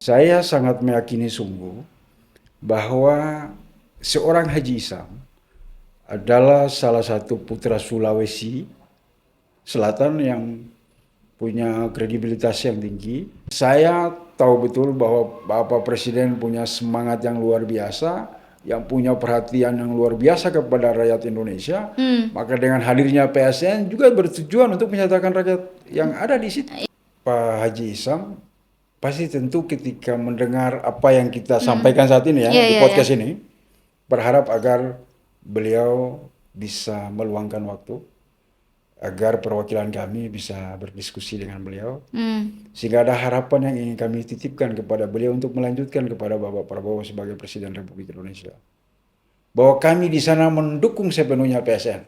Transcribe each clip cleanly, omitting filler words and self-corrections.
Saya sangat meyakini sungguh bahwa seorang Haji Isam adalah salah satu putra Sulawesi Selatan yang punya kredibilitas yang tinggi. Saya tahu betul bahwa Bapak Presiden punya semangat yang luar biasa, yang punya perhatian yang luar biasa kepada rakyat Indonesia. Maka dengan hadirnya PSN juga bertujuan untuk menyatakan rakyat yang ada di situ. Pak Haji Isam pasti tentu ketika mendengar apa yang kita sampaikan saat ini ya Iya, di iya, iya. podcast ini, berharap agar beliau bisa meluangkan waktu agar perwakilan kami bisa berdiskusi dengan beliau, sehingga ada harapan yang ingin kami titipkan kepada beliau untuk melanjutkan kepada Bapak Prabowo sebagai Presiden Republik Indonesia, bahwa kami di sana mendukung sepenuhnya PSN.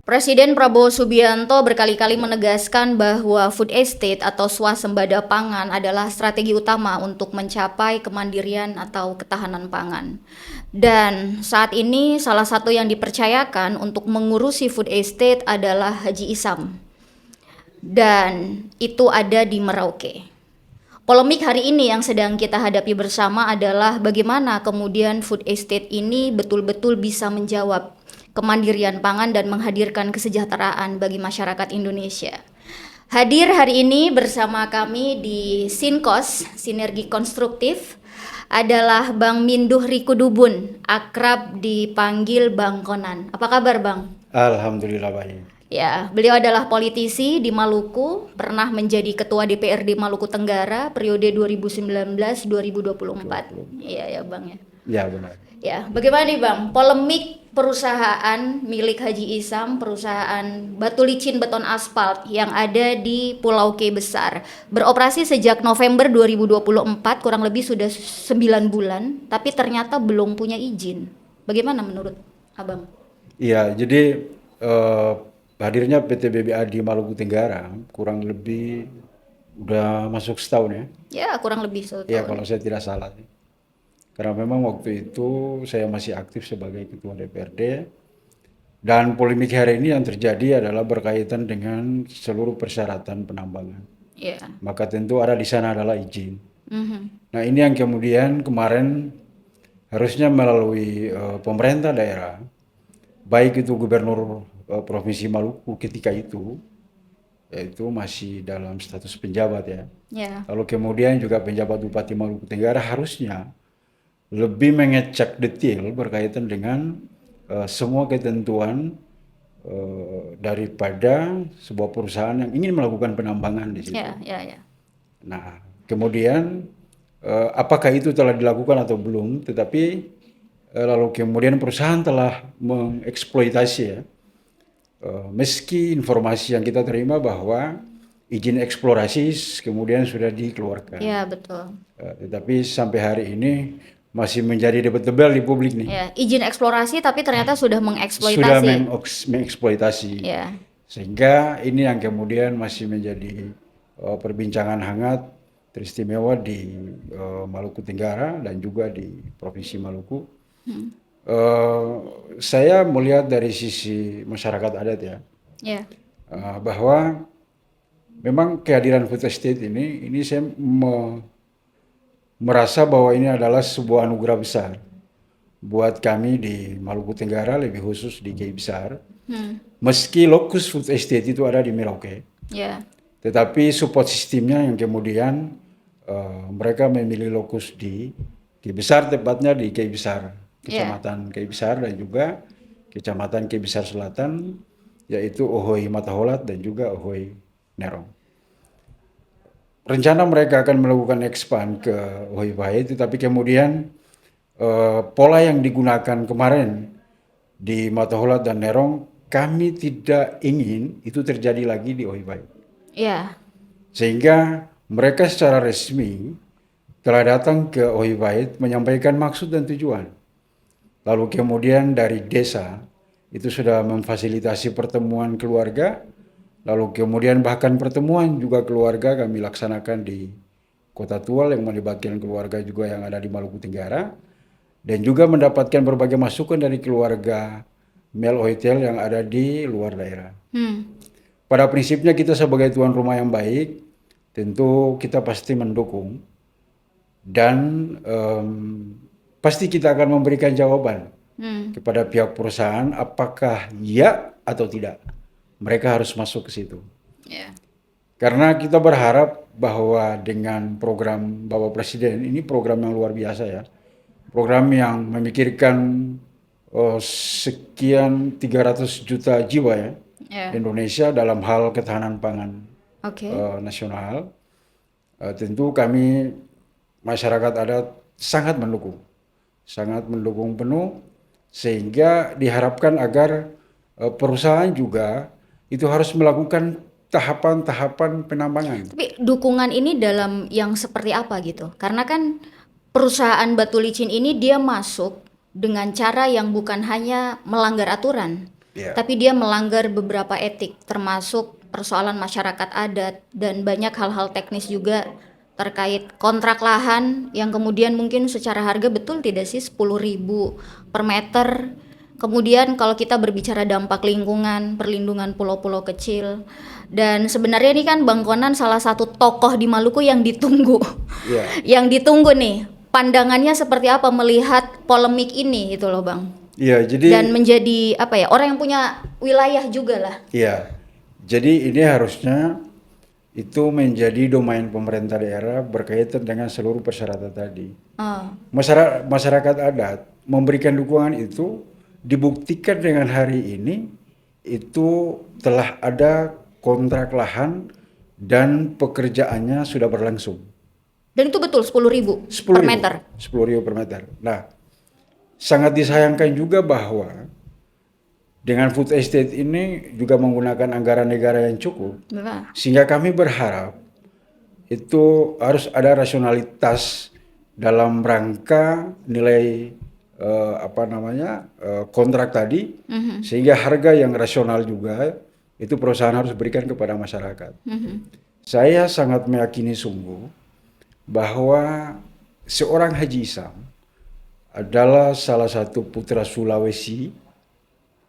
Presiden Prabowo Subianto berkali-kali menegaskan bahwa food estate atau swasembada pangan adalah strategi utama untuk mencapai kemandirian atau ketahanan pangan. Dan saat ini salah satu yang dipercayakan untuk mengurusi food estate adalah Haji Isam. Dan itu ada di Merauke. Polemik hari ini yang sedang kita hadapi bersama adalah bagaimana kemudian food estate ini betul-betul bisa menjawab kemandirian pangan dan menghadirkan kesejahteraan bagi masyarakat Indonesia. Hadir hari ini bersama kami di Sinkos, Sinergi Konstruktif, adalah Bang Minduh Rikudubun, akrab dipanggil Bang Konan. Apa kabar Bang? Alhamdulillah baik. Ya, beliau adalah politisi di Maluku, pernah menjadi Ketua DPRD Maluku Tenggara periode 2019-2024. Iya ya Bang ya. Ya benar. Ya, bagaimana nih Bang? Polemik perusahaan milik Haji Isam, perusahaan batu licin beton aspal yang ada di Pulau K Besar. Beroperasi sejak November 2024, kurang lebih sudah 9 bulan, tapi ternyata belum punya izin. Bagaimana menurut Abang? Iya, jadi eh, hadirnya PT BBA di Maluku Tenggara kurang lebih udah masuk setahun ya. Ya, kurang lebih satu Ya tahun. kalau saya tidak salah. Karena memang waktu itu saya masih aktif sebagai Ketua DPRD dan polemik hari ini yang terjadi adalah berkaitan dengan seluruh persyaratan penambangan. Ya. Maka tentu ada di sana adalah izin. Mhm. Nah ini yang kemudian kemarin harusnya melalui pemerintah daerah, baik itu Gubernur Provinsi Maluku ketika itu, yaitu masih dalam status penjabat ya. Ya. Lalu kemudian juga penjabat Bupati Maluku Tenggara harusnya lebih mengecek detail berkaitan dengan semua ketentuan daripada sebuah perusahaan yang ingin melakukan penambangan di situ. Ya, ya, ya. Nah, kemudian apakah itu telah dilakukan atau belum? Tetapi lalu kemudian perusahaan telah mengeksploitasi ya. Meski informasi yang kita terima bahwa izin eksplorasi kemudian sudah dikeluarkan. Ya, betul. Tetapi sampai hari ini masih menjadi debatable di publik nih. Ya, izin eksplorasi tapi ternyata sudah Sudah mengeksploitasi. mengeksploitasi. Ya. Sehingga ini yang kemudian masih menjadi perbincangan hangat teristimewa di Maluku Tenggara dan juga di Provinsi Maluku. Saya melihat dari sisi masyarakat adat ya, Ya. bahwa memang kehadiran food estate ini saya merasa bahwa ini adalah sebuah anugerah besar buat kami di Maluku Tenggara, lebih khusus di K Besar. Meski lokus food estate itu ada di Merauke, Ya. tetapi support sistemnya yang kemudian mereka memilih lokus di K Besar, tepatnya di K Besar, Kecamatan K Besar dan juga Kecamatan K Besar Selatan, yaitu Ohoi Mataholat dan juga Ohoi Nerong. Rencana mereka akan melakukan expand ke Ohoi Bahia, tetapi kemudian pola yang digunakan kemarin di Mataholat dan Nerong, kami tidak ingin itu terjadi lagi di Ohoi Bahia. Ya. Sehingga mereka secara resmi telah datang ke Ohoi Bahia menyampaikan maksud dan tujuan. Lalu kemudian dari desa itu sudah memfasilitasi pertemuan keluarga. Lalu kemudian bahkan pertemuan juga keluarga kami laksanakan di Kota Tual yang melibatkan keluarga juga yang ada di Maluku Tenggara. Dan juga mendapatkan berbagai masukan dari keluarga Mel Hotel yang ada di luar daerah. Hmm. Pada prinsipnya kita sebagai tuan rumah yang baik, tentu kita pasti mendukung dan pasti kita akan memberikan jawaban Hmm. kepada pihak perusahaan apakah ya atau tidak. Mereka harus masuk ke situ. Ya. Karena kita berharap bahwa dengan program Bapak Presiden, ini program yang luar biasa ya. Program yang memikirkan sekian 300 juta jiwa ya Ya. Indonesia dalam hal ketahanan pangan Oke. nasional. Tentu kami masyarakat adat sangat mendukung penuh sehingga diharapkan agar perusahaan juga itu harus melakukan tahapan-tahapan penambangan. Tapi dukungan ini dalam yang seperti apa gitu? Karena kan perusahaan batu licin ini dia masuk dengan cara yang bukan hanya melanggar aturan, Ya. tapi dia melanggar beberapa etik, termasuk persoalan masyarakat adat dan banyak hal-hal teknis juga terkait kontrak lahan yang kemudian mungkin secara harga betul tidak sih 10.000 per meter. Kemudian kalau kita berbicara dampak lingkungan, perlindungan pulau-pulau kecil, dan sebenarnya ini kan Bang Konan salah satu tokoh di Maluku yang ditunggu, Ya. yang ditunggu nih, pandangannya seperti apa melihat polemik ini gitu loh Bang, Iya, jadi dan menjadi apa ya, orang yang punya wilayah juga lah. iya. Jadi ini harusnya itu menjadi domain pemerintah daerah berkaitan dengan seluruh persyaratan tadi. Ah, Masyarakat adat memberikan dukungan itu dibuktikan dengan hari ini itu telah ada kontrak lahan dan pekerjaannya sudah berlangsung. dan itu betul 10.000 per meter. 10.000 per meter. Nah, sangat disayangkan juga bahwa dengan food estate ini juga menggunakan anggaran negara yang cukup, Nah, sehingga kami berharap itu harus ada rasionalitas dalam rangka nilai kontrak tadi, sehingga harga yang rasional juga itu perusahaan harus berikan kepada masyarakat. Saya sangat meyakini sungguh bahwa seorang Haji Isam adalah salah satu putra Sulawesi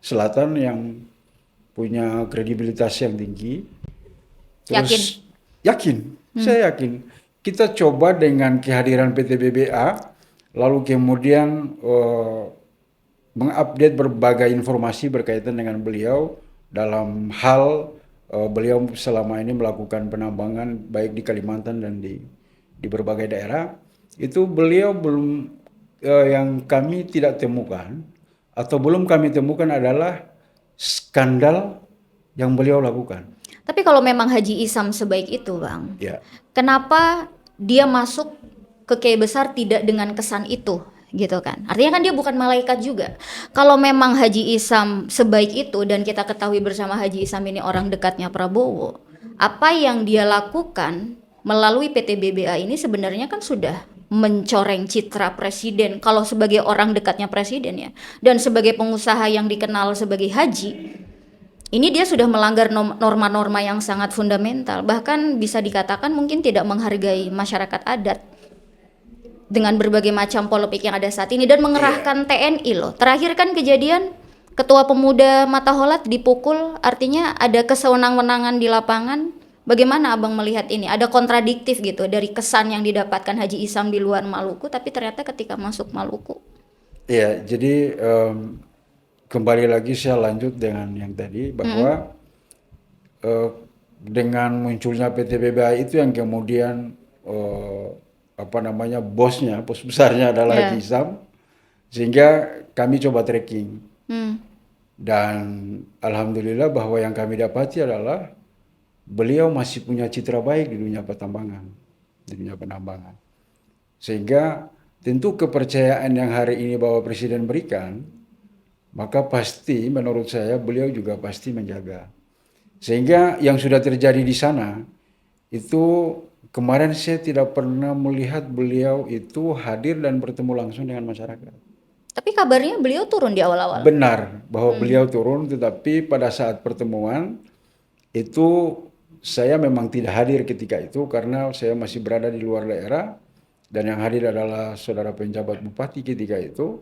Selatan yang punya kredibilitas yang tinggi. Terus yakin. Saya yakin. Kita coba dengan kehadiran PT BBA, lalu kemudian mengupdate berbagai informasi berkaitan dengan beliau dalam hal beliau selama ini melakukan penambangan baik di Kalimantan dan di berbagai daerah. Itu beliau belum yang kami tidak temukan atau belum kami temukan adalah skandal yang beliau lakukan. tapi kalau memang Haji Isam sebaik itu Bang, Ya. kenapa dia masuk ke Kiai Besar tidak dengan kesan itu gitu kan? Artinya kan dia bukan malaikat juga. Kalau memang Haji Isam sebaik itu dan kita ketahui bersama Haji Isam ini orang dekatnya Prabowo, apa yang dia lakukan melalui PT BBA ini sebenarnya kan sudah mencoreng citra presiden kalau sebagai orang dekatnya presiden ya, dan sebagai pengusaha yang dikenal sebagai haji. Ini dia sudah melanggar norma-norma yang sangat fundamental, bahkan bisa dikatakan mungkin tidak menghargai masyarakat adat dengan berbagai macam polemik yang ada saat ini dan mengerahkan TNI loh. Terakhir kan kejadian Ketua Pemuda Mataholat dipukul, artinya ada kesewenang-wenangan di lapangan. Bagaimana Abang melihat ini? Ada kontradiktif gitu dari kesan yang didapatkan Haji Isam di luar Maluku, tapi ternyata ketika masuk Maluku. Iya, jadi kembali lagi saya lanjut dengan yang tadi bahwa dengan munculnya PT BBA itu yang kemudian bos besarnya adalah Haji Isam, sehingga kami coba tracking dan alhamdulillah bahwa yang kami dapati adalah beliau masih punya citra baik di dunia penambangan, sehingga tentu kepercayaan yang hari ini Bapak Presiden berikan, maka pasti menurut saya beliau juga pasti menjaga. Sehingga yang sudah terjadi di sana itu kemarin saya tidak pernah melihat beliau itu hadir dan bertemu langsung dengan masyarakat. Tapi kabarnya beliau turun di awal-awal. Benar bahwa beliau turun, tetapi pada saat pertemuan itu saya memang tidak hadir ketika itu karena saya masih berada di luar daerah dan yang hadir adalah saudara penjabat bupati ketika itu.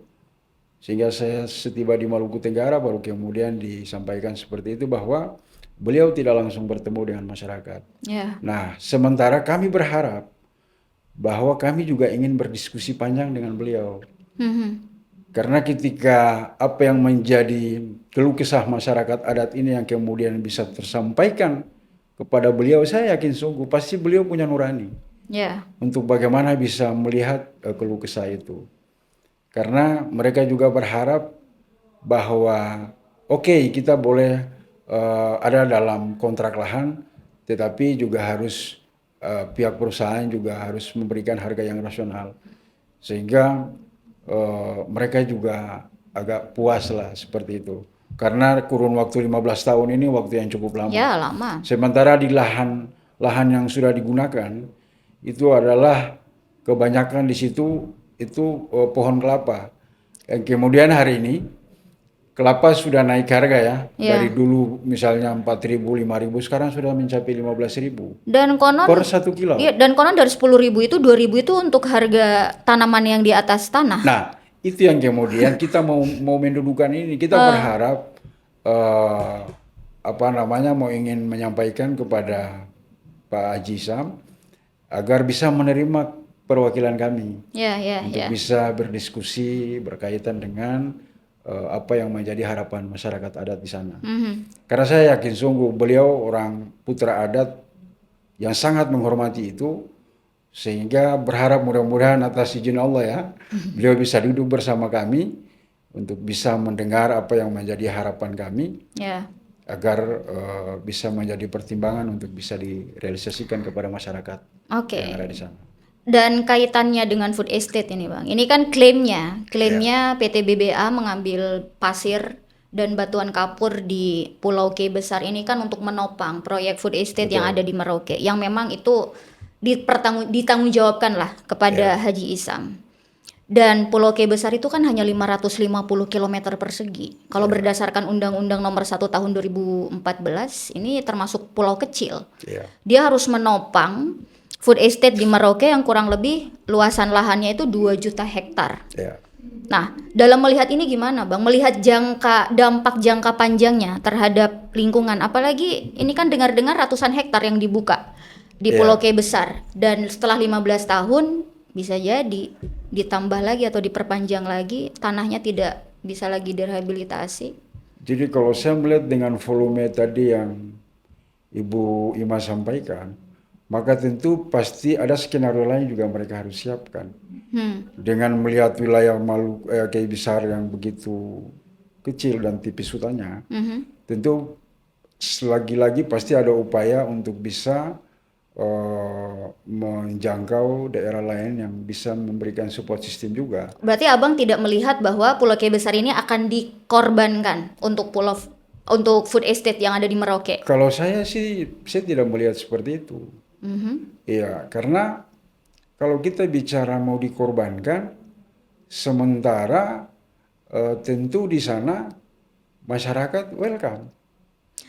Sehingga saya setiba di Maluku Tenggara baru kemudian disampaikan seperti itu bahwa beliau tidak langsung bertemu dengan masyarakat. Ya. Nah, sementara kami berharap bahwa kami juga ingin berdiskusi panjang dengan beliau. Mhm. Karena ketika apa yang menjadi keluh kesah masyarakat adat ini yang kemudian bisa tersampaikan kepada beliau, saya yakin sungguh pasti beliau punya nurani Ya. untuk bagaimana bisa melihat keluh kesah itu. Karena mereka juga berharap bahwa oke, kita boleh ada dalam kontrak lahan, tetapi juga harus pihak perusahaan juga harus memberikan harga yang rasional. Sehingga mereka juga agak puas lah seperti itu. Karena kurun waktu 15 tahun ini waktu yang cukup lama. Ya, lama. Sementara di lahan yang sudah digunakan itu adalah kebanyakan di situ itu pohon kelapa. Yang kemudian hari ini kelapa sudah naik harga ya. Ya. Dari dulu misalnya 4.000, 5.000 sekarang sudah mencapai 15.000 Dan konon per 1 kilo. Iya, dan konon dari 10.000 itu 2.000 itu untuk harga tanaman yang di atas tanah. Nah, itu yang kemudian kita mau mendudukan ini. Kita berharap mau ingin menyampaikan kepada Pak Haji Sam agar bisa menerima perwakilan kami Ya, ya, untuk ya. bisa berdiskusi berkaitan dengan apa yang menjadi harapan masyarakat adat di sana. Mhm. Karena saya yakin sungguh beliau orang putra adat yang sangat menghormati itu, sehingga berharap mudah-mudahan atas izin Allah ya, beliau bisa duduk bersama kami untuk bisa mendengar apa yang menjadi harapan kami Ya. agar bisa menjadi pertimbangan untuk bisa direalisasikan kepada masyarakat Oke. yang ada di sana. Dan kaitannya dengan food estate ini, Bang. Ini kan klaimnya PT BBA mengambil pasir dan batuan kapur di Pulau K Besar ini kan untuk menopang proyek food estate yang ada di Merauke, yang memang itu ditanggungjawabkan lah kepada Haji Isam. Dan Pulau K Besar itu kan hanya 550 km persegi. Kalau berdasarkan Undang-Undang Nomor 1 Tahun 2014, ini termasuk pulau kecil. Dia harus menopang food estate di Merauke yang kurang lebih luasan lahannya itu 2 juta hektar. Nah, dalam melihat ini gimana, Bang? Melihat dampak jangka panjangnya terhadap lingkungan, apalagi ini kan dengar-dengar ratusan hektar yang dibuka di Pulau K Besar, dan setelah 15 tahun bisa jadi ditambah lagi atau diperpanjang lagi, tanahnya tidak bisa lagi direhabilitasi. Jadi kalau saya melihat dengan volume tadi yang Ibu Ima sampaikan, maka tentu pasti ada skenario lain juga mereka harus siapkan. Dengan melihat wilayah Maluku K Besar yang begitu kecil dan tipis hutannya, tentu lagi-lagi pasti ada upaya untuk bisa menjangkau daerah lain yang bisa memberikan support system juga. Berarti Abang tidak melihat bahwa Pulau K Besar ini akan dikorbankan untuk food estate yang ada di Merauke? Kalau saya sih, saya tidak melihat seperti itu. Iya, karena kalau kita bicara mau dikorbankan, sementara tentu di sana masyarakat welcome.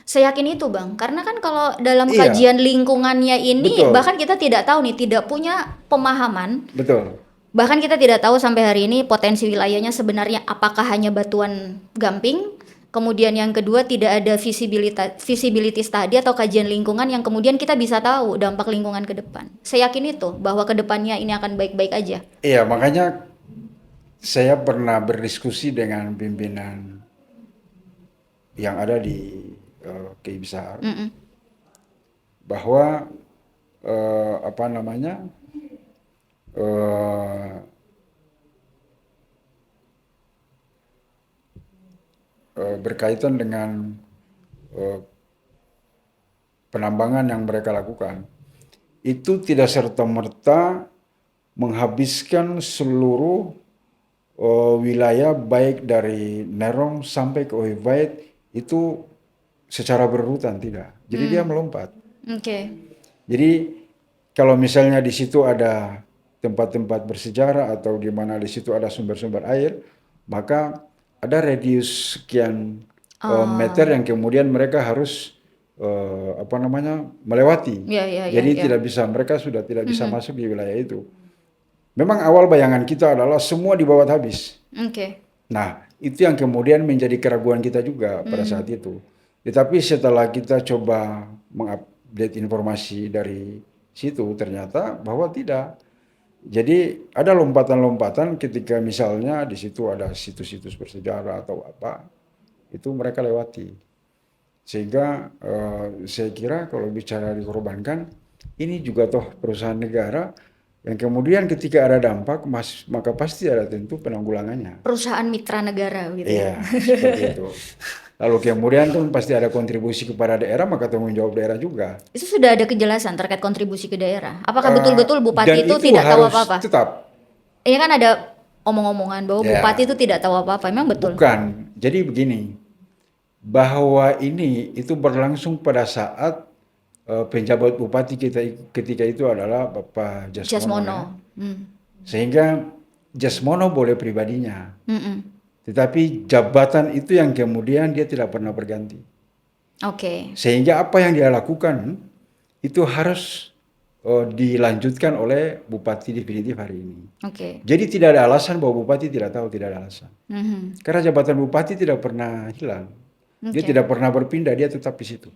Saya yakin itu, Bang, karena kan kalau dalam kajian lingkungannya ini, bahkan kita tidak tahu nih, tidak punya pemahaman. Betul. Bahkan kita tidak tahu sampai hari ini potensi wilayahnya sebenarnya apakah hanya batuan gamping, kemudian yang kedua tidak ada visibility study atau kajian lingkungan yang kemudian kita bisa tahu dampak lingkungan ke depan. Saya yakin itu, bahwa ke depannya ini akan baik-baik aja. Iya, makanya saya pernah berdiskusi dengan pimpinan yang ada di K Besar, bahwa berkaitan dengan penambangan yang mereka lakukan, itu tidak serta-merta menghabiskan seluruh wilayah baik dari Nerong sampai ke Oiwait itu secara berurutan, tidak. Jadi dia melompat. Jadi kalau misalnya di situ ada tempat-tempat bersejarah atau di mana di situ ada sumber-sumber air, maka ada radius sekian meter yang kemudian mereka harus melewati. Jadi mereka sudah tidak bisa masuk di wilayah itu. Memang awal bayangan kita adalah semua dibawa habis. Nah, itu yang kemudian menjadi keraguan kita juga pada saat itu. Tetapi setelah kita coba mengupdate informasi dari situ, ternyata bahwa tidak. Jadi ada lompatan-lompatan ketika misalnya di situ ada situs-situs bersejarah atau apa, itu mereka lewati. Sehingga saya kira kalau bicara dikorbankan, ini juga toh perusahaan negara yang kemudian ketika ada dampak, maka pasti ada tentu penanggulangannya. Perusahaan mitra negara gitu ya. Iya, seperti itu. Lalu kemudian kan pasti ada kontribusi kepada daerah, maka tanggung jawab daerah juga. Itu sudah ada kejelasan terkait kontribusi ke daerah. Apakah Eh, betul-betul dan bupati itu itu tidak tahu harus apa-apa? tetap. Ini kan ada omong-omongan bahwa Ya, bupati itu tidak tahu apa-apa. Memang betul? bukan. Jadi begini, bahwa ini itu berlangsung pada saat penjabat bupati kita ketika itu adalah Bapak Jasmono ya. Jasmono. Sehingga Jasmono boleh pribadinya, Mm-mm. tetapi jabatan itu yang kemudian dia tidak pernah berganti. Oke. Sehingga apa yang dia lakukan itu harus dilanjutkan oleh bupati definitif hari ini. Oke. Jadi tidak ada alasan bahwa bupati tidak tahu, tidak ada alasan. Mhm. Karena jabatan bupati tidak pernah hilang. Dia Oke. tidak pernah berpindah, dia tetap di situ.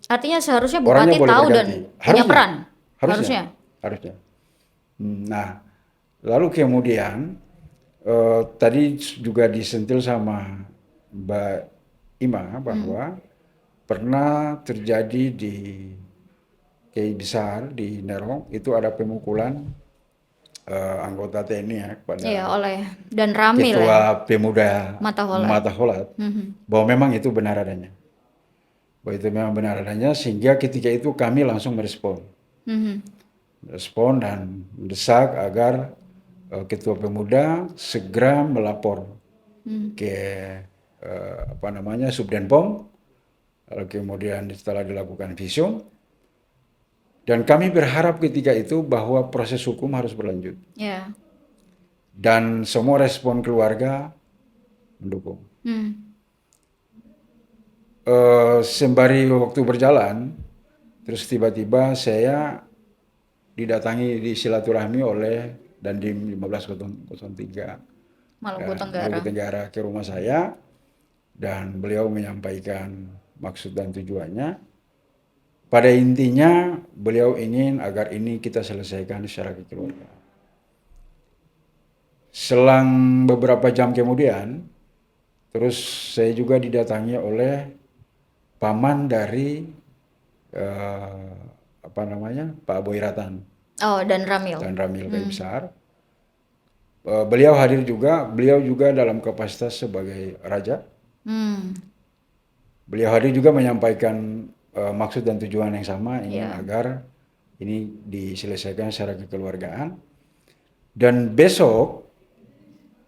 Artinya seharusnya Orangnya bupati boleh tahu dan berganti. punya Harusnya. peran. Harusnya. Harusnya. Nah, lalu kemudian tadi juga disentil sama Mbak Ima bahwa pernah terjadi di Kiai Besar di Nerong itu ada pemukulan anggota TNI ya kepada Iya, oleh dan Ramil ya. Ketua Pemuda Mataholat. Mataholat bahwa memang itu benar adanya. Bahwa itu memang benar adanya sehingga ketika itu kami langsung merespon. Mhm. Respon dan mendesak agar Ketua Pemuda segera melapor ke Subdenpom, lalu kemudian setelah dilakukan visum, dan kami berharap ketika itu bahwa proses hukum harus berlanjut Ya. dan semua respon keluarga mendukung. Sembari waktu berjalan, terus tiba-tiba saya didatangi di silaturahmi oleh Dandim 1503 Maluku Maluku Tenggara. Tenggara ke rumah saya dan beliau menyampaikan maksud dan tujuannya. Pada intinya beliau ingin agar ini kita selesaikan secara kekeluargaan. Selang beberapa jam kemudian, terus saya juga didatangi oleh paman dari Pak Boyratan Oh, dan Ramil. dan Ramil Kiai Besar. Beliau hadir juga, beliau juga dalam kapasitas sebagai raja. Beliau hadir juga menyampaikan maksud dan tujuan yang sama, ingin agar ini diselesaikan secara kekeluargaan. Dan besok,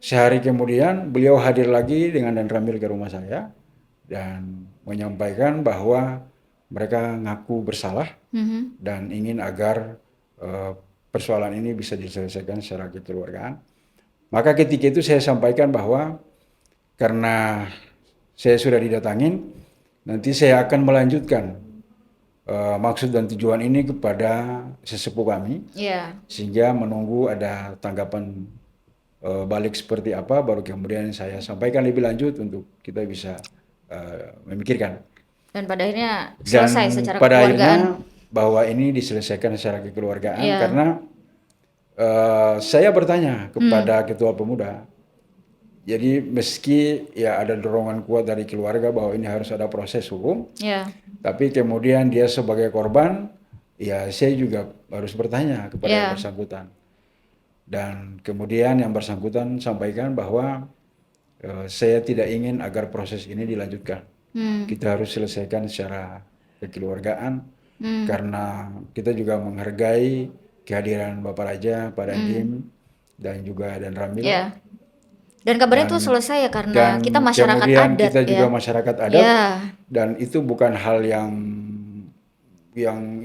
sehari kemudian, beliau hadir lagi dengan Dan Ramil ke rumah saya dan menyampaikan bahwa mereka ngaku bersalah dan ingin agar persoalan ini bisa diselesaikan secara kekeluargaan. Maka ketika itu saya sampaikan bahwa karena saya sudah didatangin, nanti saya akan melanjutkan maksud dan tujuan ini kepada sesepuh kami, sehingga menunggu ada tanggapan balik seperti apa, baru kemudian saya sampaikan lebih lanjut untuk kita bisa memikirkan. Dan pada akhirnya selesai secara pada kekeluargaan. akhirnya bahwa ini diselesaikan secara kekeluargaan karena saya bertanya kepada Ketua Pemuda. Jadi meski ya ada dorongan kuat dari keluarga bahwa ini harus ada proses hukum, tapi kemudian dia sebagai korban, ya saya juga harus bertanya kepada yang bersangkutan. Dan kemudian yang bersangkutan sampaikan bahwa saya tidak ingin agar proses ini dilanjutkan. Kita harus selesaikan secara kekeluargaan karena kita juga menghargai kehadiran Bapak Raja, Pak Dandim, dan juga Dan Ramil. Dan kabarnya itu selesai ya karena kita masyarakat kemudian adat. Kita juga masyarakat adat. Dan itu bukan hal yang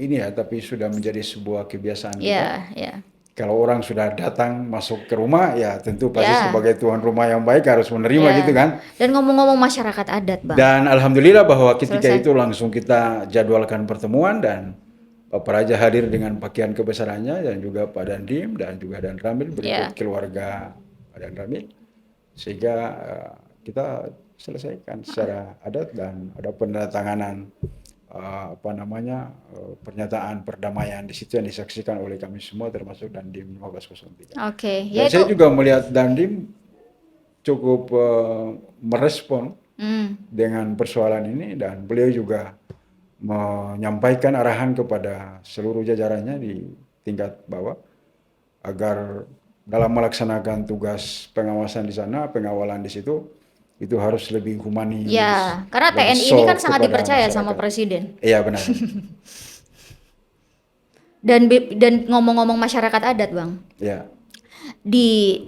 ini ya, tapi sudah menjadi sebuah kebiasaan kita. Kalau orang sudah datang masuk ke rumah, ya tentu pasti sebagai tuan rumah yang baik harus menerima gitu kan. Dan ngomong-ngomong masyarakat adat, Bang. Dan alhamdulillah bahwa ketika itu langsung kita jadwalkan pertemuan dan Bapak Raja hadir dengan pakaian kebesarannya dan juga Pak Dandim dan juga Dan Ramil berikut keluarga Pak Dan Ramil. sehingga kita selesaikan secara adat dan ada penandatanganan pernyataan perdamaian di situ yang disaksikan oleh kami semua termasuk Dandim 1503. Oke, Dan saya juga melihat Dandim cukup merespon dengan persoalan ini dan beliau juga menyampaikan arahan kepada seluruh jajarannya di tingkat bawah agar dalam melaksanakan tugas pengawasan di sana, pengawalan di situ itu harus lebih humanis. Ya, karena lebih TNI ini kan soft sangat kepada dipercaya sama masyarakat. Presiden. Iya benar. Dan ngomong-ngomong masyarakat adat, Bang. Iya.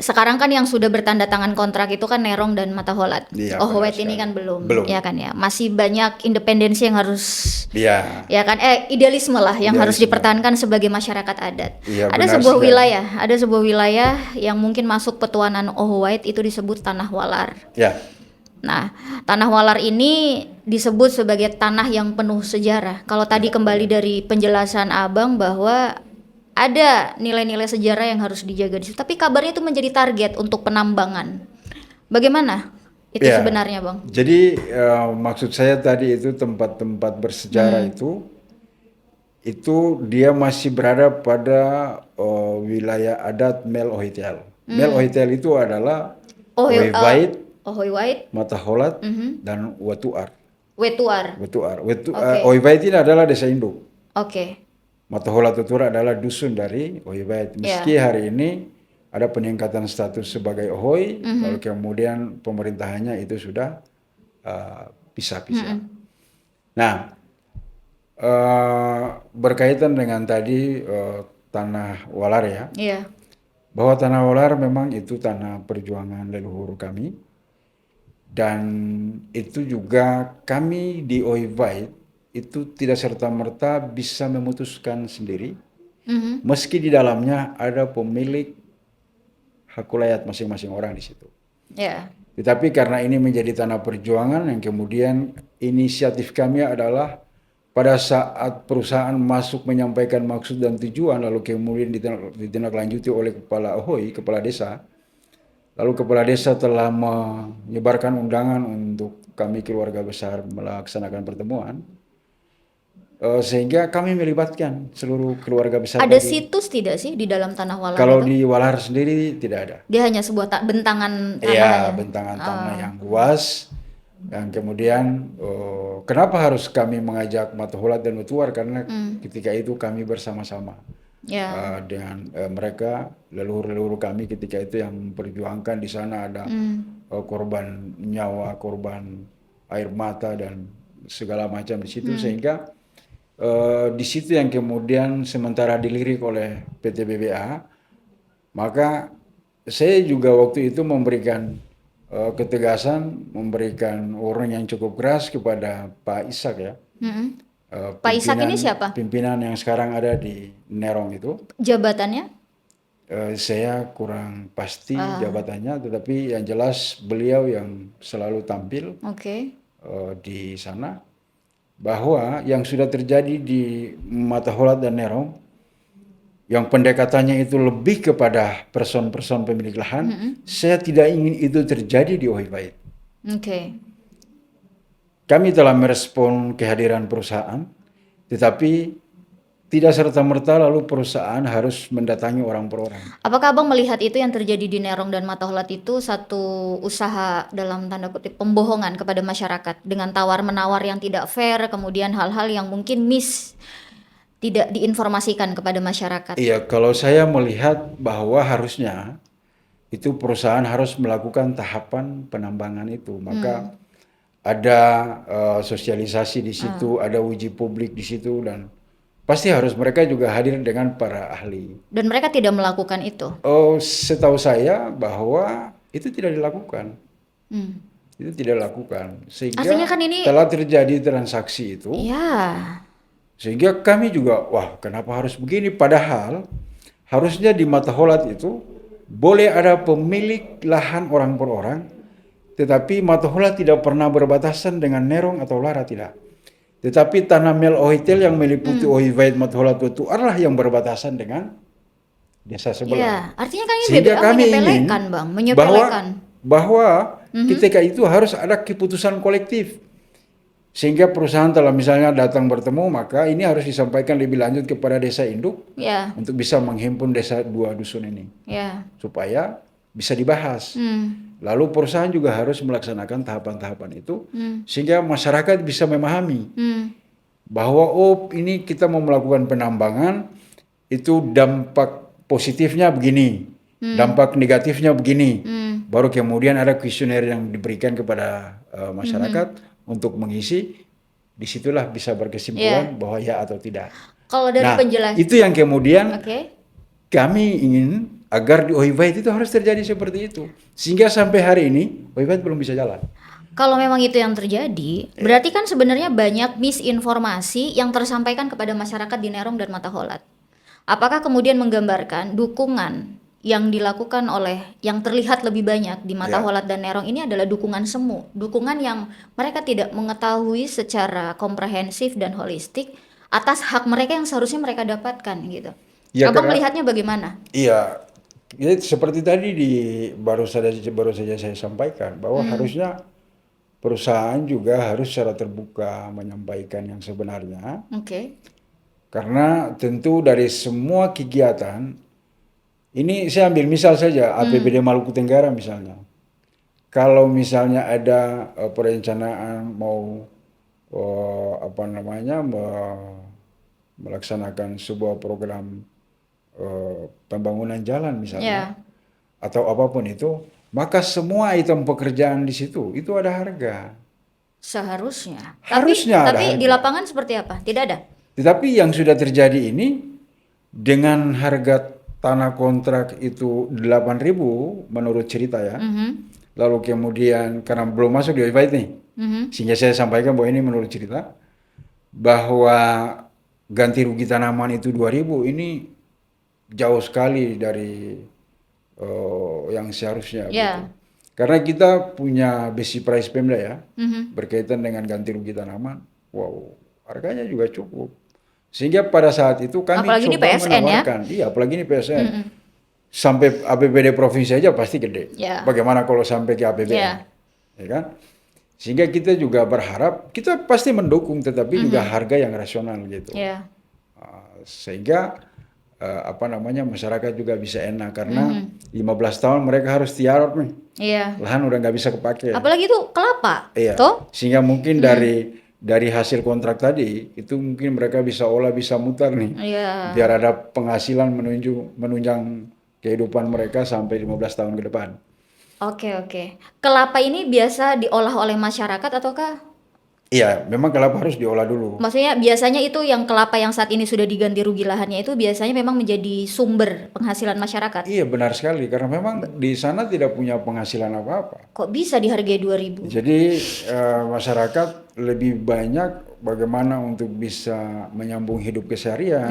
Sekarang kan yang sudah bertanda tangan kontrak itu kan Nerong dan Mataholat. Iya, Ohowet benar ini sekali. kan belum, Belum. ya kan ya. Masih banyak independensi yang harus, Iya. ya kan, idealisme lah yang harus Idealisme. dipertahankan sebagai masyarakat adat. Iya, Ada benar sebuah sekali. wilayah yang mungkin masuk petuanan Ohowait itu disebut Tanah Walar. Ya. Nah, Tanah Walar ini disebut sebagai tanah yang penuh sejarah. Kalau tadi kembali dari penjelasan Abang bahwa ada nilai-nilai sejarah yang harus dijaga di situ. Tapi kabarnya itu menjadi target untuk penambangan. Bagaimana itu Ya. sebenarnya, Bang? Jadi maksud saya tadi itu tempat-tempat bersejarah itu dia masih berada pada wilayah adat Mel Ohitel. Mel Ohitel itu adalah Ohiwait, Ohowait, Mataholat, dan Watuar. Wetuar. Oke. Ohiwait ini adalah desa induk. Oke. Mataholat Watuar adalah dusun dari Ohiwait. Meski hari ini ada peningkatan status sebagai Ohoy, lalu kemudian pemerintahannya itu sudah pisah-pisah. Nah, berkaitan dengan tadi Tanah Walar ya, Iya. bahwa Tanah Walar memang itu tanah perjuangan leluhur kami, dan itu juga kami di Ohiwait itu tidak serta-merta bisa memutuskan sendiri, meski di dalamnya ada pemilik hak ulayat masing-masing orang di situ. Ya. Tetapi karena ini menjadi tanah perjuangan, yang kemudian inisiatif kami adalah pada saat perusahaan masuk menyampaikan maksud dan tujuan, lalu kemudian ditindaklanjuti oleh kepala Ohoy, kepala desa. Lalu kepala desa telah menyebarkan undangan untuk kami keluarga besar melaksanakan pertemuan. Sehingga kami melibatkan seluruh keluarga besar. Ada situs tidak sih di dalam Tanah Walar Kalau itu? di Walar sendiri tidak ada. Dia hanya sebuah bentangan tanah. Iya, bentangan tanah yang luas. Dan kemudian kenapa harus kami mengajak Mataholat dan Watuar? Karena ketika itu kami bersama-sama dengan mereka, leluhur-leluhur kami ketika itu yang memperjuangkan. Di sana ada korban nyawa, korban air mata dan segala macam di situ, sehingga di situ yang kemudian sementara dilirik oleh PT BBA, maka saya juga waktu itu memberikan ketegasan, memberikan orang yang cukup keras kepada Pak Ishak ya. Pak Ishak ini siapa? Pimpinan yang sekarang ada di Nerong itu. Jabatannya? Saya kurang pasti jabatannya, tetapi yang jelas beliau yang selalu tampil di sana. Bahwa yang sudah terjadi di Mataholat dan Nerong, yang pendekatannya itu lebih kepada person-person pemilik lahan, saya tidak ingin itu terjadi di Ohiwait. Kami telah merespon kehadiran perusahaan, tetapi tidak serta-merta lalu perusahaan harus mendatangi orang per orang. Apakah Abang melihat itu yang terjadi di Nerong dan Mataholat itu satu usaha dalam tanda kutip pembohongan kepada masyarakat dengan tawar-menawar yang tidak fair, kemudian hal-hal yang mungkin tidak diinformasikan kepada masyarakat? Iya, kalau saya melihat bahwa harusnya itu perusahaan harus melakukan tahapan penambangan itu, maka ada sosialisasi di situ, ada uji publik di situ, dan pasti harus mereka juga hadir dengan para ahli. Dan mereka tidak melakukan itu? Setahu saya bahwa itu tidak dilakukan. Itu tidak dilakukan. Sehingga artinya kan ini telah terjadi transaksi itu. Ya. Sehingga kami juga, wah kenapa harus begini? Padahal harusnya di Mataholat itu boleh ada pemilik lahan orang per orang, tetapi Mataholat tidak pernah berbatasan dengan Nerong atau Lara, tidak. Tetapi tanah Mel Ohitel yang meliputi Ohiwait, Mataholat, Watuar lah yang berbatasan dengan desa sebelah. Ya, artinya kan ini Sehingga BBA kami menyepelekan, ingin Bang, menyepelekan. bahwa ketika itu harus ada keputusan kolektif. Sehingga perusahaan telah misalnya datang bertemu, maka ini harus disampaikan lebih lanjut kepada desa induk Ya. untuk bisa menghimpun desa 2 dusun ini. Ya. Supaya bisa dibahas. Lalu perusahaan juga harus melaksanakan tahapan-tahapan itu sehingga masyarakat bisa memahami bahwa oh ini kita mau melakukan penambangan, itu dampak positifnya begini, dampak negatifnya begini. Baru kemudian ada kuesioner yang diberikan kepada masyarakat untuk mengisi, disitulah bisa berkesimpulan bahwa ya atau tidak. Kalau dari penjelasan itu yang kemudian Oke. kami ingin agar di Ohiwait itu harus terjadi seperti itu. Sehingga sampai hari ini Ohiwait belum bisa jalan. Kalau memang itu yang terjadi, berarti kan sebenarnya banyak misinformasi yang tersampaikan kepada masyarakat di Nerong dan Mataholat. Apakah kemudian menggambarkan dukungan yang dilakukan oleh yang terlihat lebih banyak di Mataholat dan Nerong ini adalah dukungan semu, dukungan yang mereka tidak mengetahui secara komprehensif dan holistik atas hak mereka yang seharusnya mereka dapatkan gitu. Ya, Abang melihatnya bagaimana? Iya, seperti tadi baru saja saya sampaikan bahwa harusnya perusahaan juga harus secara terbuka menyampaikan yang sebenarnya. Oke. Karena tentu dari semua kegiatan, ini saya ambil misal saja APBD Maluku Tenggara misalnya. Kalau misalnya ada perencanaan mau melaksanakan sebuah program pembangunan jalan misalnya, atau apapun itu, maka semua item pekerjaan di situ itu ada harga. Seharusnya. Harusnya tapi ada di lapangan seperti apa? Tidak ada. Tetapi yang sudah terjadi ini dengan harga tanah kontrak itu 8.000 menurut cerita ya. Lalu kemudian karena belum masuk di Ohiwait nih, sehingga saya sampaikan bahwa ini menurut cerita bahwa ganti rugi tanaman itu 2.000 ini jauh sekali dari yang seharusnya. Gitu. Karena kita punya basic price Pemda ya, berkaitan dengan ganti rugi tanaman, wow harganya juga cukup. Sehingga pada saat itu kami apalagi coba menawarkan, apalagi ini PSN, sampai APBD provinsi aja pasti gede. Bagaimana kalau sampai ke APBN, ya kan? Sehingga kita juga berharap, kita pasti mendukung, tetapi juga harga yang rasional gitu. Sehingga masyarakat juga bisa enak karena 15 tahun mereka harus tiarap nih. Lahan udah nggak bisa kepake. Apalagi itu kelapa. Sehingga mungkin dari hasil kontrak tadi itu mungkin mereka bisa olah, bisa mutar nih. Biar ada penghasilan menunjang kehidupan mereka sampai 15 tahun ke depan. Oke. Kelapa ini biasa diolah oleh masyarakat ataukah? Iya, memang kelapa harus diolah dulu. Maksudnya biasanya itu yang kelapa yang saat ini sudah diganti rugi lahannya itu biasanya memang menjadi sumber penghasilan masyarakat. Iya, benar sekali karena memang di sana tidak punya penghasilan apa-apa. Kok bisa dihargai 2.000? Jadi masyarakat lebih banyak bagaimana untuk bisa menyambung hidup keseharian.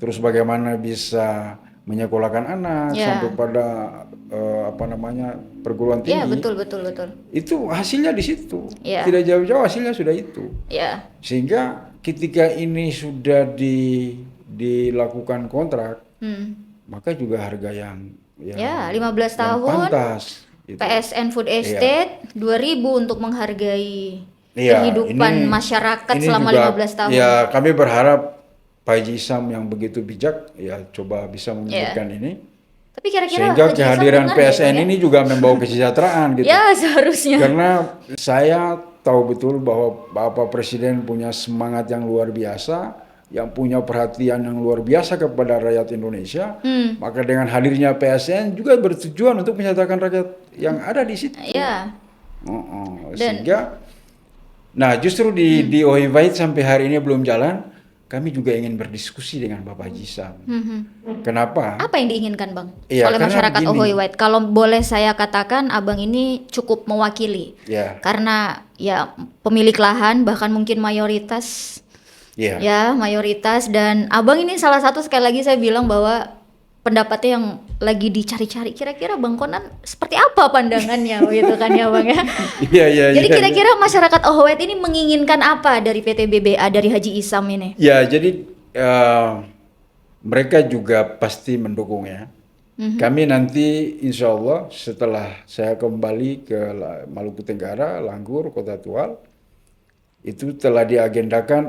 Terus bagaimana bisa menyekolahkan anak sampai pada perguruan tinggi. Iya, betul. Itu hasilnya di situ. Tidak jauh-jauh hasilnya sudah itu. Sehingga ketika ini sudah dilakukan kontrak, maka juga harga yang 15 tahun pantas. Gitu. PSN Food Estate 2.000 untuk menghargai kehidupan masyarakat selama juga, 15 tahun. Ya, kami berharap Pak Haji Isam yang begitu bijak coba bisa memikirkan ini. Tapi kira-kira sehingga kehadiran PSN ini juga membawa kesejahteraan gitu. Ya, seharusnya. Karena saya tahu betul bahwa Bapak Presiden punya semangat yang luar biasa, yang punya perhatian yang luar biasa kepada rakyat Indonesia. Maka dengan hadirnya PSN juga bertujuan untuk menyatakan rakyat yang ada di situ. Sehingga justru di Ohiwait sampai hari ini belum jalan. Kami juga ingin berdiskusi dengan Bapak Haji Isam. Kenapa? Apa yang diinginkan, Bang? Oleh masyarakat Ohiwait. Kalau boleh saya katakan, Abang ini cukup mewakili. Karena pemilik lahan bahkan mungkin mayoritas. Mayoritas, dan Abang ini salah satu, sekali lagi saya bilang bahwa pendapatnya yang lagi dicari-cari. Kira-kira Bang Konan seperti apa pandangannya gitu kan ya Bang ya. Jadi kira-kira masyarakat Ohiwait ini menginginkan apa dari PT BBA, dari Haji Isam ini? Ya, jadi mereka juga pasti mendukung ya. Kami nanti insya Allah setelah saya kembali ke Maluku Tenggara, Langgur, Kota Tual, itu telah diagendakan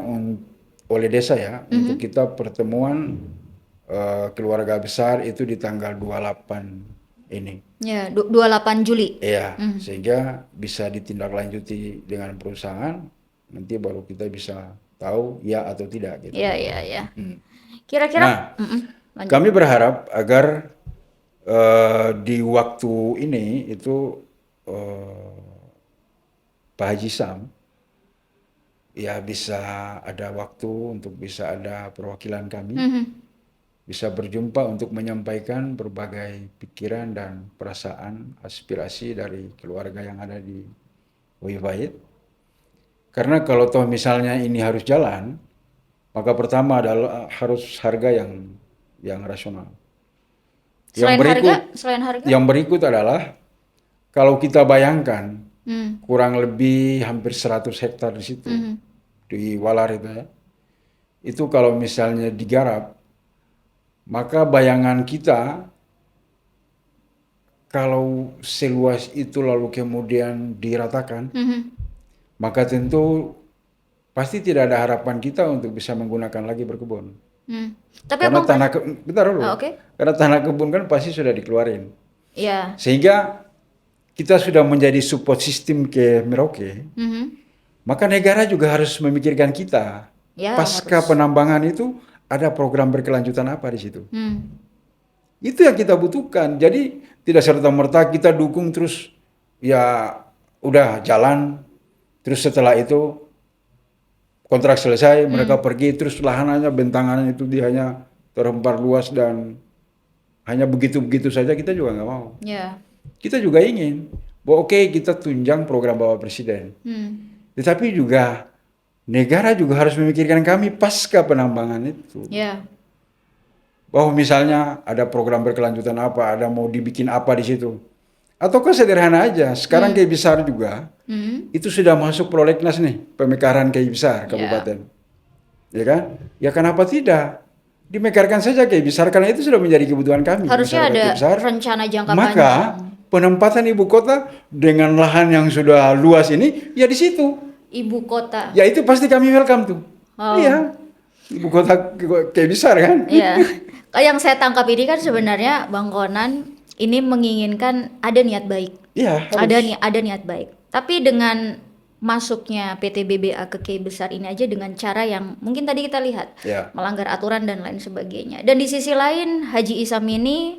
oleh desa ya, untuk kita pertemuan keluarga besar itu di tanggal 28 ini. Ya, 28 Juli. Iya, sehingga bisa ditindaklanjuti dengan perusahaan, nanti baru kita bisa tahu ya atau tidak gitu. Ya, ya, ya. Kira-kira Nah, kami berharap agar di waktu ini itu Pak Haji Sam ya bisa ada waktu untuk bisa ada perwakilan kami, bisa berjumpa untuk menyampaikan berbagai pikiran dan perasaan, aspirasi dari keluarga yang ada di Oiwait. Karena kalau toh misalnya ini harus jalan, maka pertama adalah harus harga yang rasional. selain harga? Yang berikut adalah kalau kita bayangkan kurang lebih hampir 100 hektar di situ, di Walar itu ya. Itu kalau misalnya digarap, maka bayangan kita kalau seluas itu lalu kemudian diratakan, maka tentu pasti tidak ada harapan kita untuk bisa menggunakan lagi berkebun. Tapi Karena Abang bentar dulu. Oke. Karena tanah kebun kan pasti sudah dikeluarin. Ya. Sehingga kita sudah menjadi support system ke Merauke. Maka negara juga harus memikirkan kita. Ya, Pasca penambangan itu ada program berkelanjutan apa di situ. Itu yang kita butuhkan. Jadi tidak serta-merta kita dukung terus ya udah jalan. Terus setelah itu kontrak selesai, mereka pergi, terus lahannya, bentangannya itu dia hanya terhampar luas dan hanya begitu-begitu saja, kita juga nggak mau. Ya. Kita juga ingin bahwa oke, kita tunjang program Bapak Presiden. Tetapi juga negara juga harus memikirkan kami pasca penambangan itu. Ya. Bahwa misalnya ada program berkelanjutan apa, ada mau dibikin apa di situ. Ataukah sederhana aja, sekarang Kiai Besar juga, itu sudah masuk prolegnas nih, pemekaran Kiai Besar kabupaten. Ya kan? Ya kenapa tidak? Dimekarkan saja Kiai Besar, karena itu sudah menjadi kebutuhan kami. Harusnya ada Besar. rencana jangka Maka panjang. penempatan ibu kota dengan lahan yang sudah luas ini, ya di situ. Ibu kota. Ya itu pasti kami welcome tuh. Iya, ibu kota Kiai Besar kan? Iya. Yang saya tangkap ini kan sebenarnya Bang Konan ini menginginkan ada niat baik. Iya. Ada niat baik. Tapi dengan masuknya PT BBA ke Kiai Besar ini aja dengan cara yang mungkin tadi kita lihat melanggar aturan dan lain sebagainya. Dan di sisi lain Haji Isam ini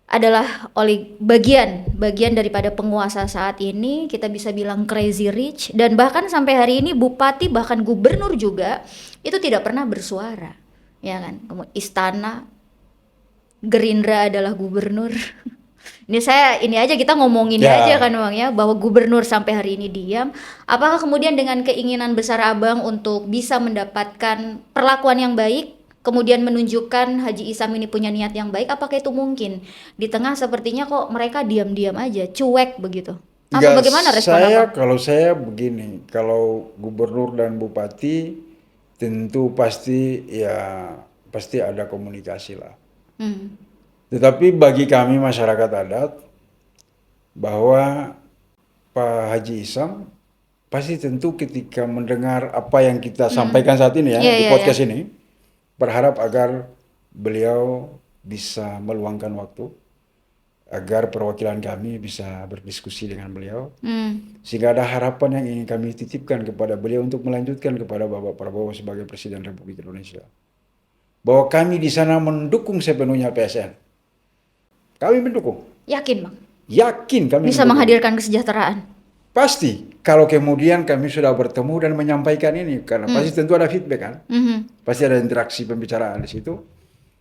adalah bagian daripada penguasa saat ini, kita bisa bilang crazy rich, dan bahkan sampai hari ini bupati bahkan gubernur juga itu tidak pernah bersuara, ya kan? Kemudian istana Gerindra adalah gubernur. Ini aja kita ngomongin aja kan Bang ya, bahwa gubernur sampai hari ini diam. Apakah kemudian dengan keinginan besar Abang untuk bisa mendapatkan perlakuan yang baik, kemudian menunjukkan Haji Isam ini punya niat yang baik, apakah itu mungkin? Di tengah sepertinya kok mereka diam-diam aja, cuek begitu. Atau bagaimana respon Abang? Kalau saya begini, kalau gubernur dan bupati tentu pasti ada komunikasi lah. Tetapi bagi kami masyarakat adat, bahwa Pak Haji Isam pasti tentu ketika mendengar apa yang kita sampaikan saat ini di podcast ini, berharap agar beliau bisa meluangkan waktu, agar perwakilan kami bisa berdiskusi dengan beliau, sehingga ada harapan yang ingin kami titipkan kepada beliau untuk melanjutkan kepada Bapak Prabowo sebagai Presiden Republik Indonesia. Bahwa kami di sana mendukung sepenuhnya PSN. Kami mendukung. Yakin Bang? Yakin kami bisa mendukung. Menghadirkan kesejahteraan? Pasti. Kalau kemudian kami sudah bertemu dan menyampaikan ini, karena pasti tentu ada feedback kan. Pasti ada interaksi pembicaraan di situ.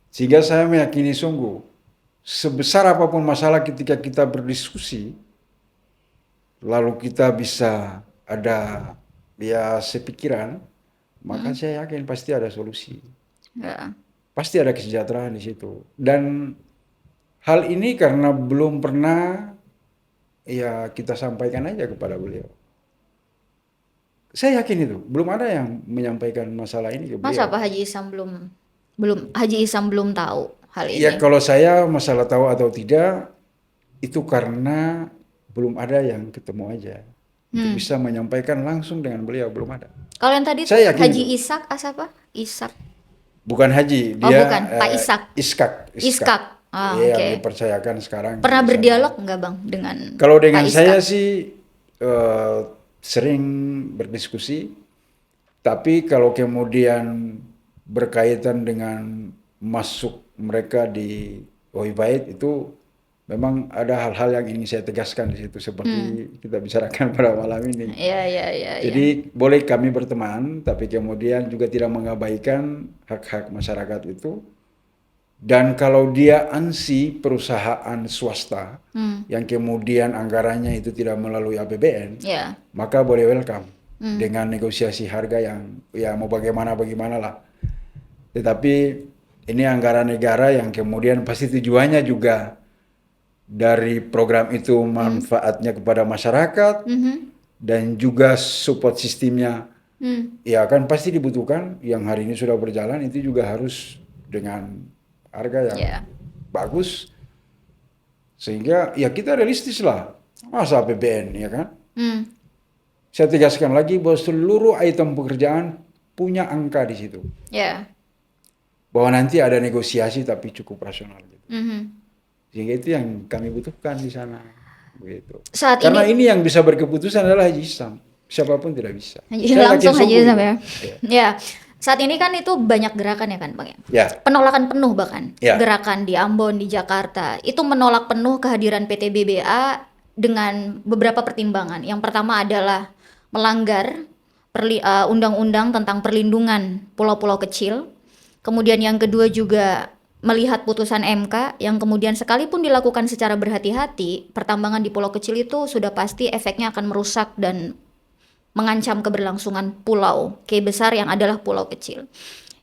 Sehingga saya meyakini sungguh, sebesar apapun masalah ketika kita berdiskusi, lalu kita bisa ada sepikiran, maka saya yakin pasti ada solusi. Pasti ada kesejahteraan di situ. Dan hal ini karena belum pernah kita sampaikan aja kepada beliau. Saya yakin itu belum ada yang menyampaikan masalah ini ke beliau. Masa Pak Haji Isam belum Haji Isam belum tahu? hal Ya ini? kalau saya masalah tahu atau tidak itu karena belum ada yang ketemu aja untuk Hmm. bisa menyampaikan langsung dengan beliau, belum ada. Kalau yang tadi Saya yakin Haji itu. Ishak apa? Ishak. Bukan Haji, Oh dia bukan, Pak Ishak. Iskak. Iskak. Ah, Yang oke. dipercayakan sekarang Pernah di sana. berdialog nggak Bang dengan Kalau Pak dengan Ishak? saya sih sering berdiskusi, tapi kalau kemudian berkaitan dengan masuk mereka di Oibait itu memang ada hal-hal yang ingin saya tegaskan di situ Hmm. seperti kita bicarakan pada malam ini. Ya, ya, ya, ya. Jadi boleh kami berteman, tapi kemudian juga tidak mengabaikan hak-hak masyarakat itu. Dan kalau dia ansi perusahaan swasta Hmm. yang kemudian anggarannya itu tidak melalui APBN, Ya. maka boleh welcome dengan negosiasi harga yang ya mau bagaimana lah. Tetapi ini anggaran negara yang kemudian pasti tujuannya juga dari program itu manfaatnya kepada masyarakat Mhm. dan juga support sistemnya Hmm. ya kan pasti dibutuhkan yang hari ini sudah berjalan itu juga harus dengan harga yang Ya. bagus sehingga ya kita realistis lah masa APBN ya kan. Hmm. Saya tegaskan lagi bahwa seluruh item pekerjaan punya angka di situ Ya. bahwa nanti ada negosiasi tapi cukup rasional gitu. Mhm. Sehingga itu yang kami butuhkan di sana begitu. Saat Karena ini ini yang bisa berkeputusan adalah Haji Isam. Siapapun tidak bisa. Saya yakin langsung Haji sungguh Izam itu. ya. Ya. Ya. Saat ini kan itu banyak gerakan ya kan Bang ya. Ya. Penolakan penuh bahkan. Ya. Gerakan di Ambon, di Jakarta. Itu menolak penuh kehadiran PT BBA dengan beberapa pertimbangan. Yang pertama adalah melanggar undang-undang tentang perlindungan pulau-pulau kecil. Kemudian yang kedua juga melihat putusan MK yang kemudian sekalipun dilakukan secara berhati-hati, pertambangan di pulau kecil itu sudah pasti efeknya akan merusak dan mengancam keberlangsungan pulau K besar yang adalah pulau kecil.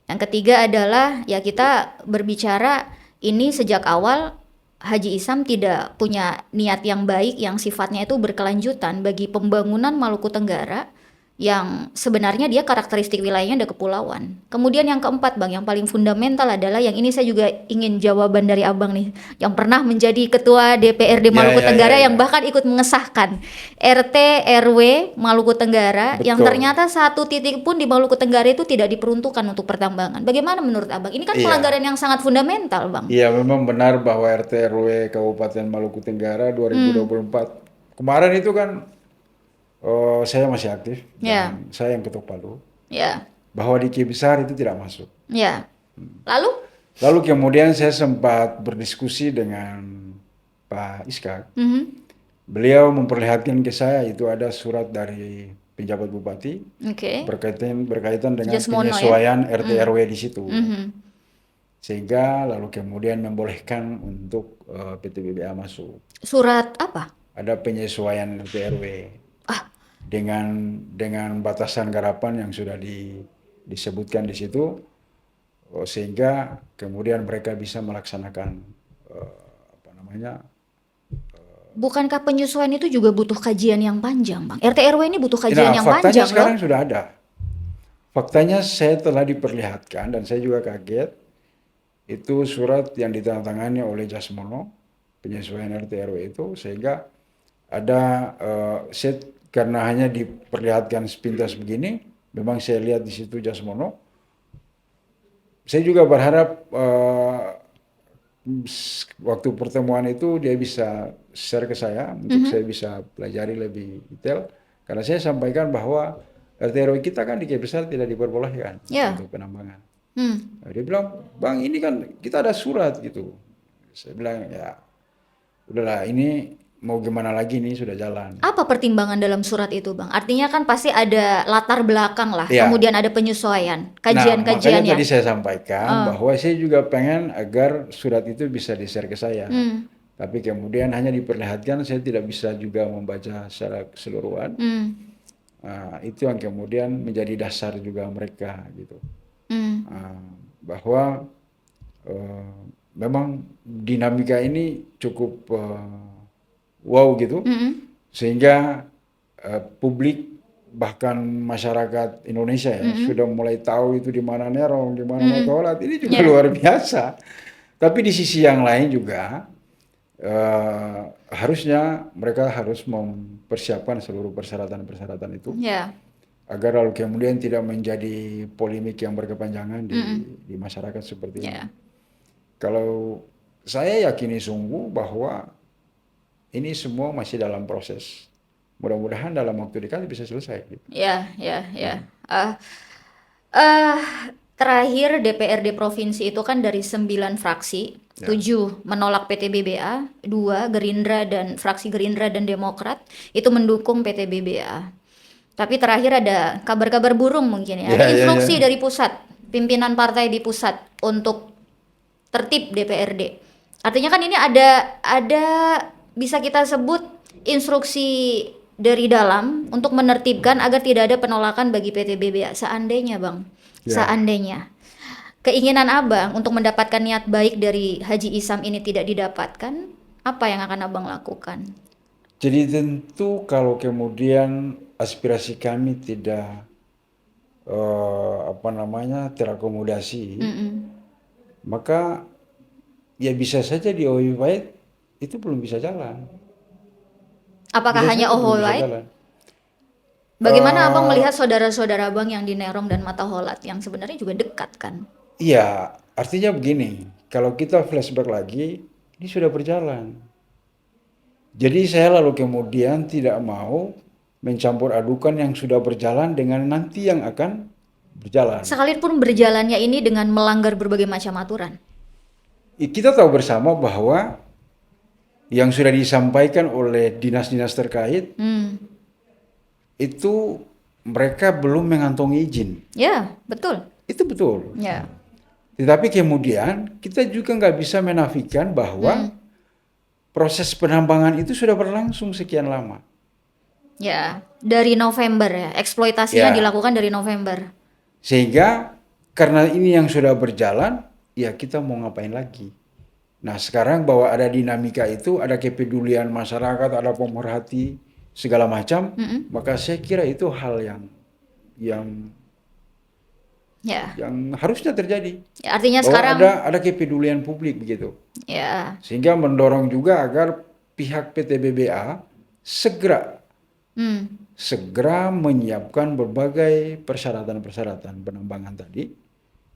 Yang ketiga adalah ya kita berbicara ini sejak awal Haji Isam tidak punya niat yang baik yang sifatnya itu berkelanjutan bagi pembangunan Maluku Tenggara yang sebenarnya dia karakteristik wilayahnya ada kepulauan. Kemudian yang keempat Bang, yang paling fundamental adalah yang ini saya juga ingin jawaban dari Abang nih, yang pernah menjadi ketua DPRD Maluku Tenggara yang bahkan ikut mengesahkan RT RW Maluku Tenggara yang Betul. ternyata satu titik pun di Maluku Tenggara itu tidak diperuntukkan untuk pertambangan. Bagaimana menurut Abang? Ini kan Iya. pelanggaran yang sangat fundamental, Bang. Iya memang benar bahwa RT RW Kabupaten Maluku Tenggara 2024 kemarin itu kan saya masih aktif Ya. dan saya yang ketuk palu Ya. bahwa di Ki Besar itu tidak masuk. Ya. Lalu? Lalu kemudian saya sempat berdiskusi dengan Pak Iskak. Mhm. Beliau memperlihatkan ke saya itu ada surat dari penjabat bupati Oke. berkaitan dengan Jasmono, ya? penyesuaian RT RW di situ. Mhm. Sehingga lalu kemudian membolehkan untuk PT BBA masuk. Surat apa? Ada penyesuaian RT RW Ah, dengan batasan garapan yang sudah disebutkan di situ sehingga kemudian mereka bisa melaksanakan apa namanya bukankah penyesuaian itu juga butuh kajian yang panjang, Bang? RT RW ini butuh kajian yang faktanya panjang sekarang loh. sudah ada. Faktanya saya telah diperlihatkan dan saya juga kaget itu surat yang ditandatangani oleh Jasmono penyesuaian RT RW itu sehingga ada karena hanya diperlihatkan sepintas begini memang saya lihat di situ Jasmono saya juga berharap waktu pertemuan itu dia bisa share ke saya untuk saya bisa pelajari lebih detail karena saya sampaikan bahwa RT RW kita kan di Ki Besar tidak diperbolehkan Ya. untuk penambangan. Hmm. Nah, dia bilang, Bang ini kan kita ada surat gitu. Saya bilang ya udahlah ini mau gimana lagi nih sudah jalan. Apa pertimbangan dalam surat itu, Bang? Artinya kan pasti ada latar belakang lah, Ya. kemudian ada penyesuaian, Nah, kajian-kajiannya. makanya tadi saya sampaikan bahwa saya juga pengen agar surat itu bisa di-share ke saya. Tapi kemudian hanya diperlihatkan, saya tidak bisa juga membaca secara keseluruhan. Nah, itu yang kemudian menjadi dasar juga mereka gitu. Bahwa memang dinamika ini cukup wow gitu. Sehingga publik bahkan masyarakat Indonesia ya sudah mulai tahu itu di mana Nerong, di mana Notolat. Ini juga luar biasa. Tapi di sisi yang lain juga harusnya mereka harus mempersiapkan seluruh persyaratan-persyaratan itu Ya. agar lalu kemudian tidak menjadi polemik yang berkepanjangan di masyarakat seperti ini. Ya. Kalau saya yakini sungguh bahwa ini semua masih dalam proses. Mudah-mudahan dalam waktu dekat bisa selesai. Ya, ya, ya. Eh, terakhir DPRD provinsi itu kan dari 9 fraksi, Ya. 7 menolak PT BBA, 2 Gerindra dan fraksi Gerindra dan Demokrat itu mendukung PT BBA. Tapi terakhir ada kabar-kabar burung mungkin ya. Ada Ya, ya, instruksi ya. dari pusat, pimpinan partai di pusat untuk tertib DPRD. Artinya kan ini ada bisa kita sebut instruksi dari dalam untuk menertibkan agar tidak ada penolakan bagi PT BBA. Seandainya, Bang, Ya. seandainya keinginan Abang untuk mendapatkan niat baik dari Haji Isam ini tidak didapatkan, apa yang akan Abang lakukan? Jadi tentu kalau kemudian aspirasi kami tidak terakomodasi, maka ya bisa saja di OI Pahit itu belum bisa jalan. Apakah Bisa hanya saja belum bisa Oholait? jalan. Bagaimana Abang Eh, melihat saudara-saudara Abang yang di Nerong dan Mataholat yang sebenarnya juga dekat kan? Iya, artinya begini, kalau kita flashback lagi, ini sudah berjalan. Jadi saya lalu kemudian tidak mau mencampur adukan yang sudah berjalan dengan nanti yang akan berjalan. Sekalipun berjalannya ini dengan melanggar berbagai macam aturan. Kita tahu bersama bahwa yang sudah disampaikan oleh dinas-dinas terkait itu mereka belum mengantongi izin. Ya, betul. Itu betul. Ya. Tetapi kemudian kita juga nggak bisa menafikan bahwa proses penambangan itu sudah berlangsung sekian lama. Ya, dari November ya. Eksploitasinya Ya. dilakukan dari November. Sehingga karena ini yang sudah berjalan, ya kita mau ngapain lagi? Nah sekarang bahwa ada dinamika itu, ada kepedulian masyarakat, ada pemerhati segala macam, maka saya kira itu hal yang Ya. harusnya terjadi. Ya, artinya Bahwa sekarang ada kepedulian publik begitu. ya. Sehingga mendorong juga agar pihak PT BBA segera menyiapkan berbagai persyaratan-persyaratan penambangan tadi,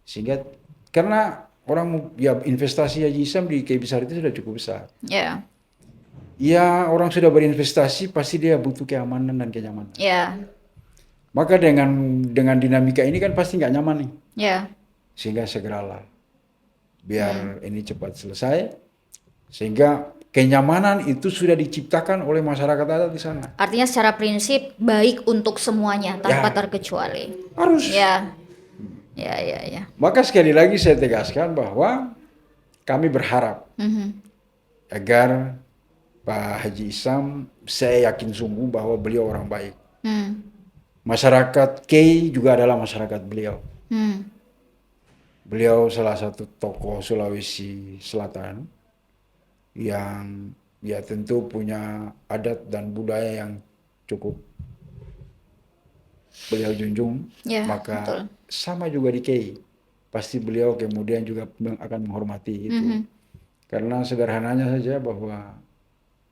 sehingga karena orang ya investasi Haji Isam di KI Besar itu sudah cukup besar. Ya. Ya orang sudah berinvestasi pasti dia butuh keamanan dan kenyamanan. Ya. Maka dengan dinamika ini kan pasti nggak nyaman nih, Ya. sehingga segeralah biar ini cepat selesai, sehingga kenyamanan itu sudah diciptakan oleh masyarakat adat di sana. Artinya secara prinsip baik untuk semuanya tanpa Ya. terkecuali. Harus. Ya. Ya, ya, ya. Maka sekali lagi saya tegaskan bahwa kami berharap agar Pak Haji Isam, saya yakin sungguh bahwa beliau orang baik. Masyarakat Kei juga adalah masyarakat beliau. Beliau salah satu tokoh Sulawesi Selatan yang ya tentu punya adat dan budaya yang cukup beliau junjung. Ya, Maka betul. sama juga di Kei. Pasti beliau kemudian juga akan menghormati itu. Karena sederhananya saja bahwa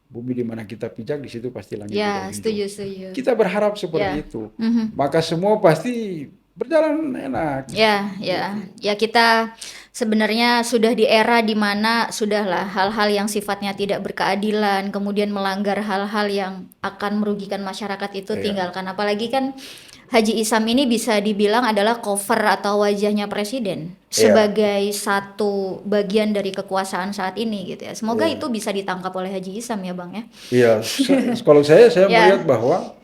bumi di mana kita pijak di situ pasti langit Ya, kita setuju, junjung. setuju. Kita berharap seperti Ya. itu. Maka semua pasti berjalan enak. Ya, ya, ya kita sebenarnya sudah di era di mana sudahlah hal-hal yang sifatnya tidak berkeadilan, kemudian melanggar hal-hal yang akan merugikan masyarakat itu Iya. tinggalkan. Apalagi kan Haji Isam ini bisa dibilang adalah cover atau wajahnya presiden sebagai satu bagian dari kekuasaan saat ini gitu ya. Semoga itu bisa ditangkap oleh Haji Isam ya, Bang ya. Iya, kalau saya Ya. melihat bahwa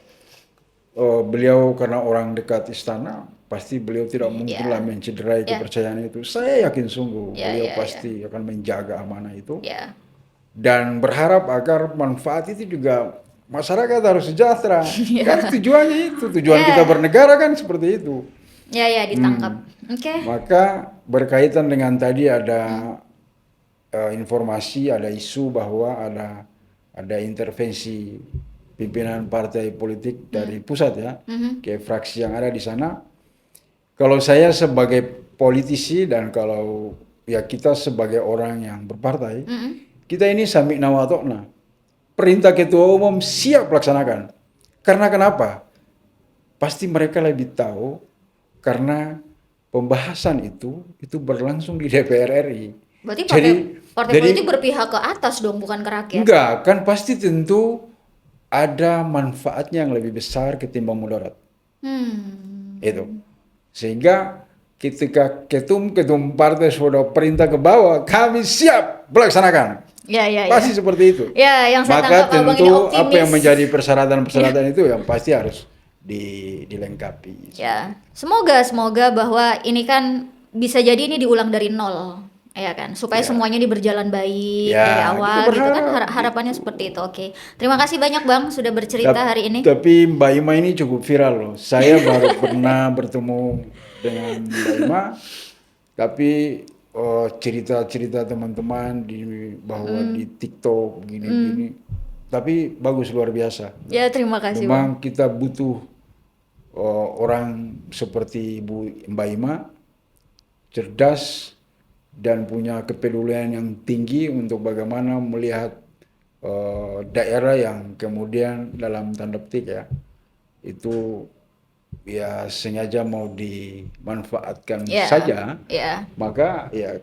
beliau karena orang dekat istana, pasti beliau tidak mungkinlah mencederai kepercayaan itu. Saya yakin sungguh beliau pasti akan menjaga amanah itu. Ya. Dan berharap agar manfaat itu juga masyarakat harus sejahtera. Kan tujuannya itu, tujuan kita bernegara kan seperti itu. Ya, ya ditangkap. Oke. Maka berkaitan dengan tadi ada informasi, ada isu bahwa ada intervensi pimpinan partai politik dari pusat ya, ke fraksi yang ada di sana. Kalau saya sebagai politisi dan kalau ya kita sebagai orang yang berpartai, kita ini sami nawatokna. Perintah ketua umum siap laksanakan. Karena kenapa? Pasti mereka lebih tahu karena pembahasan itu berlangsung di DPR RI. Berarti Jadi, partai jadi politik berpihak ke atas dong, bukan ke rakyat. enggak, kan pasti tentu ada manfaatnya yang lebih besar ketimbang mudarat. Itu. Sehingga ketika ketum partai sudah perintah ke bawah, kami siap melaksanakan. Ya, ya, Pasti ya. seperti itu. Ya, yang saya Maka tangkap Abang ini tentu optimis. apa yang menjadi persyaratan-persyaratan itu yang pasti harus dilengkapi. Ya, semoga bahwa ini kan bisa jadi ini diulang dari nol, ya kan, supaya Ya. semuanya ini berjalan baik Ya, dari kita awal, gitu kan, berharap harapannya seperti itu. Oke, terima kasih banyak Bang sudah bercerita hari ini. Tapi Mbak Ima ini cukup viral loh. Saya baru pernah bertemu dengan Mbak Ima, tapi cerita-cerita teman-teman bahwa di TikTok gini-gini, tapi bagus luar biasa. Ya, terima kasih Bang. Memang kita butuh orang seperti Mbak Ima, cerdas dan punya kepedulian yang tinggi untuk bagaimana melihat daerah yang kemudian dalam tanda petik ya itu ya sengaja mau dimanfaatkan Ya, saja, ya. maka ya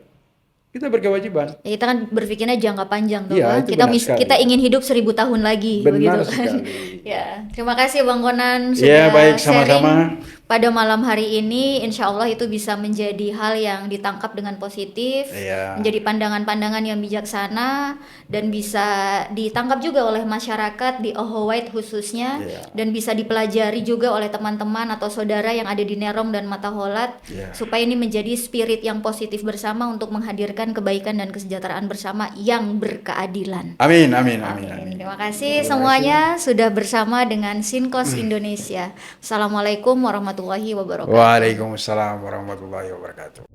kita berkewajiban. Ya, kita kan berpikirnya jangka panjang tuh Iya, Bang. itu Kita benar sekali. kita ingin hidup 1000 tahun lagi, Benar begitu kan. sekali. Ya, terima kasih Bang Konan Ya, sudah baik, sharing sama-sama. pada malam hari ini. Insya Allah itu bisa menjadi hal yang ditangkap dengan positif, Iya. menjadi pandangan-pandangan yang bijaksana dan bisa ditangkap juga oleh masyarakat di Ohowait khususnya, Iya. dan bisa dipelajari juga oleh teman-teman atau saudara yang ada di Nerong dan Mataholat, Iya. supaya ini menjadi spirit yang positif bersama untuk menghadirkan kebaikan dan kesejahteraan bersama yang berkeadilan. Amin, amin, amin, Amin. amin. Terima kasih semuanya sudah bersama dengan Sinkos Indonesia. Assalamualaikum warahmatullahi wabarakatuh. Waalaikumsalam warahmatullahi wabarakatuh.